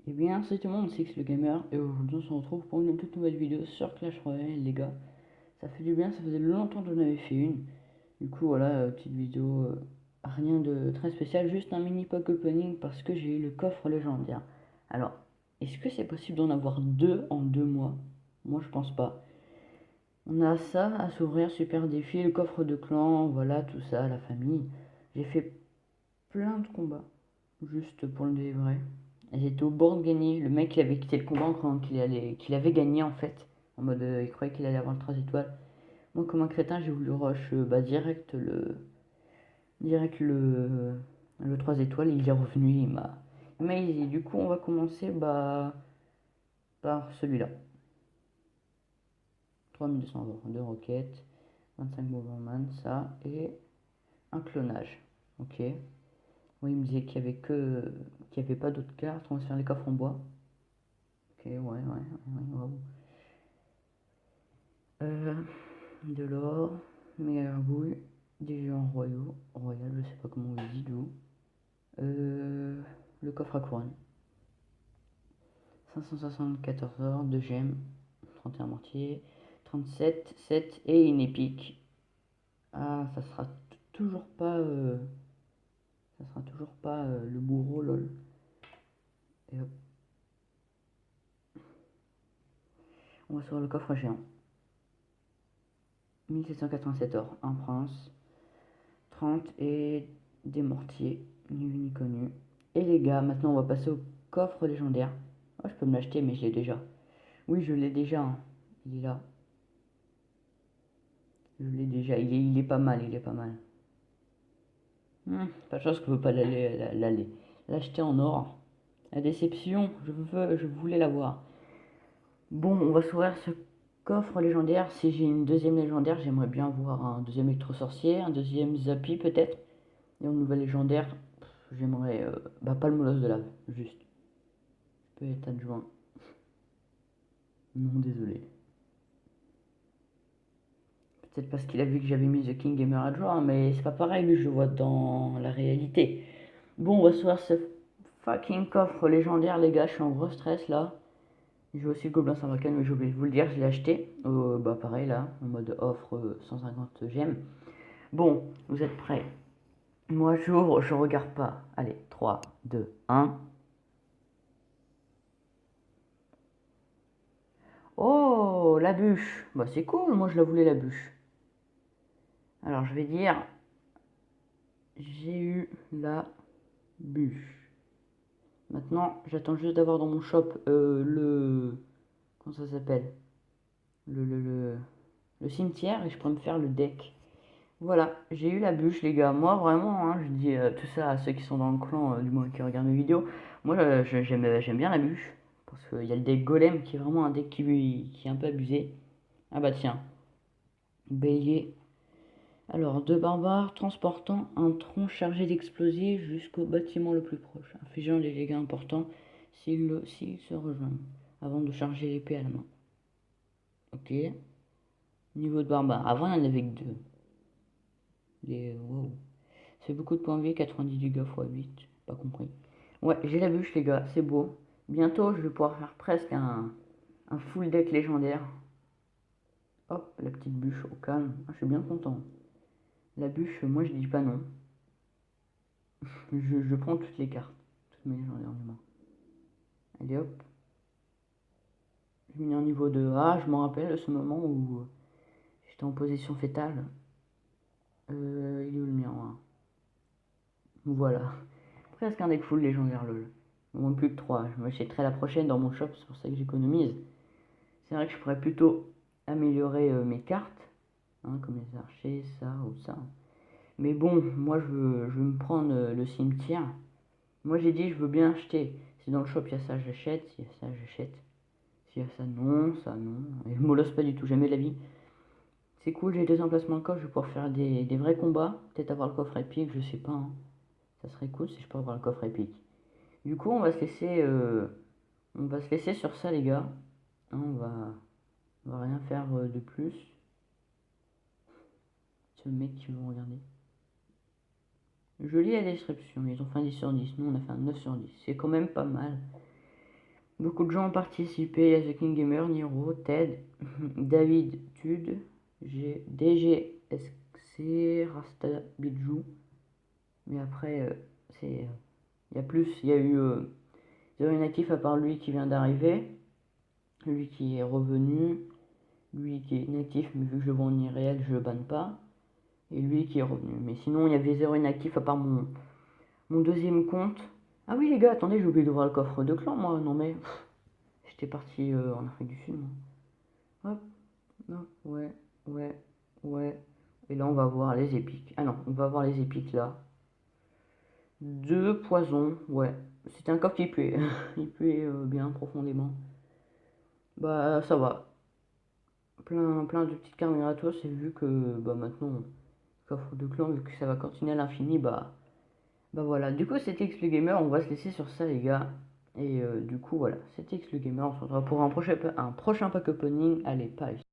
Eh bien, salut tout le monde, c'est X le Gamer, et aujourd'hui on se retrouve pour une toute nouvelle vidéo sur Clash Royale, les gars. Ça fait du bien, ça faisait longtemps que j'en avais fait une. Du coup, voilà, petite vidéo, rien de très spécial, juste un mini pack opening parce que j'ai eu le coffre légendaire. Alors, est-ce que c'est possible d'en avoir deux en 2 mois? Moi, je pense pas. On a ça à s'ouvrir, super défi, le coffre de clan, voilà, tout ça, la famille. J'ai fait plein de combats, juste pour le délivrer. J'étais au bord de gagner. Le mec il avait quitté le combat quand qu'il avait gagné en fait. En mode il croyait qu'il allait avoir le 3 étoiles. Moi comme un crétin j'ai voulu rush direct le 3 étoiles. Il est revenu, il m'a. Mais du coup on va commencer par celui-là. 3200 2 roquettes, 25 mouvements man, ça, et un clonage. Ok. Oui, il me disait qu'il n'y avait pas d'autres cartes. On va se faire les coffres en bois. Ok, ouais, wow. Euh, de l'or, meilleure gouille, des géants royaux, royal, je sais pas comment on dit d'où. Le coffre à couronne. 574 or, 2 gemmes, 31 mortiers, 37, 7 et une épique. Ah, ça sera toujours pas le bourreau, lol. Et hop, on va sur le coffre géant. 1787 or, un prince, 30 et des mortiers, ni vu ni connu. Et les gars, maintenant on va passer au coffre légendaire. Oh, je peux me l'acheter, mais je l'ai déjà. Oui, je l'ai déjà, hein. Il est là. Je l'ai déjà. Il est pas mal, il est pas mal. Pas de chance que je veux pas l'acheter en or. La déception, je voulais l'avoir. Bon, on va s'ouvrir ce coffre légendaire. Si j'ai une deuxième légendaire, j'aimerais bien avoir un deuxième électro-sorcier, un deuxième Zappy peut-être. Et en nouvelle légendaire, j'aimerais. Pas le molosse de lave, juste. Je peux être adjoint. Non, désolé. Peut-être parce qu'il a vu que j'avais mis The King Gamer adjoint, mais c'est pas pareil, lui, je le vois dans la réalité. Bon, on va se voir ce fucking coffre légendaire, les gars. Je suis en gros stress là. J'ai aussi le Gobelin Sarbacane, mais j'ai oublié de vous le dire, je l'ai acheté. Pareil là, en mode offre 150 gemmes. Bon, vous êtes prêts? Moi, j'ouvre, je regarde pas. Allez, 3, 2, 1. Oh, la bûche. Bah, c'est cool, moi je la voulais la bûche. Alors, je vais dire, j'ai eu la bûche. Maintenant, j'attends juste d'avoir dans mon shop le. Comment ça s'appelle? Le, le, le, le cimetière et je pourrais me faire le deck. Voilà, j'ai eu la bûche, les gars. Moi, vraiment, hein, je dis tout ça à ceux qui sont dans le clan, du moins qui regardent mes vidéos. Moi, j'aime bien la bûche. Parce qu'il y a le deck golem qui est vraiment un deck qui est un peu abusé. Ah bah tiens, bélier. Alors, deux barbares transportant un tronc chargé d'explosifs jusqu'au bâtiment le plus proche, infligeant des dégâts importants s'ils se rejoignent, avant de charger l'épée à la main. Ok. Niveau de barbare. Avant, il y en avait que deux. Wow. C'est beaucoup de points de vie, 90 dégâts x 8. Pas compris. Ouais, j'ai la bûche, les gars, c'est beau. Bientôt, je vais pouvoir faire presque un full deck légendaire. Hop, la petite bûche au calme. Ah, je suis bien content. La bûche, moi, je dis pas non. Je prends toutes les cartes. Toutes mes légendaires du moins. Allez hop. Je mis en niveau 2. Ah, je me rappelle de ce moment où j'étais en position fétale. Il est où le mien, hein? Voilà. Presque un deck full légendaire lol. Il manque plus que 3. Je m'achèterai la prochaine dans mon shop, c'est pour ça que j'économise. C'est vrai que je pourrais plutôt améliorer mes cartes, hein, comme les archers, ça ou ça. Mais bon, moi je veux me prendre le cimetière. Moi j'ai dit je veux bien acheter. Si dans le shop il y a ça, j'achète. S'il y a ça, j'achète. S'il y a ça, non, ça, non. Et je molosse pas du tout, jamais de la vie. C'est cool, j'ai deux emplacements de coffre, je vais pouvoir faire des vrais combats. Peut-être avoir le coffre épique, je sais pas, hein. Ça serait cool si je peux avoir le coffre épique. Du coup, on va se laisser sur ça, les gars. Hein, on va rien faire de plus. C'est le mec qui veut regarder. Je lis la description, ils ont fait un 10 sur 10. Nous, on a fait un 9 sur 10. C'est quand même pas mal. Beaucoup de gens ont participé. Il y a The King Gamer, Niro, Ted, David, Tude, DGSC, Rasta, Bijou. Mais après, il y a plus. Il y a eu zéro inactif à part lui qui vient d'arriver. Lui qui est revenu. Lui qui est inactif, mais vu que je le vois en irréel, je le banne pas. Et lui qui est revenu. Mais sinon, il y avait zéro inactif à part mon deuxième compte. Ah oui, les gars, attendez, j'ai oublié d'ouvrir le coffre de clan, moi. Non, mais j'étais parti en Afrique du Sud, moi. Hop, non, ouais, ouais, ouais. Et là, on va voir les épiques. Ah non, on va voir les épiques là. Deux poisons, ouais. C'était un coffre qui puait. Il puait bien profondément. Bah, ça va. Plein de petites cartes gratos. Et vu que bah, maintenant, coffre de clan, vu que ça va continuer à l'infini, bah voilà. Du coup, c'était X le Gamer. On va se laisser sur ça, les gars. Et du coup, voilà. C'était X le Gamer. On se retrouvera pour un prochain pack opening. Allez, bye.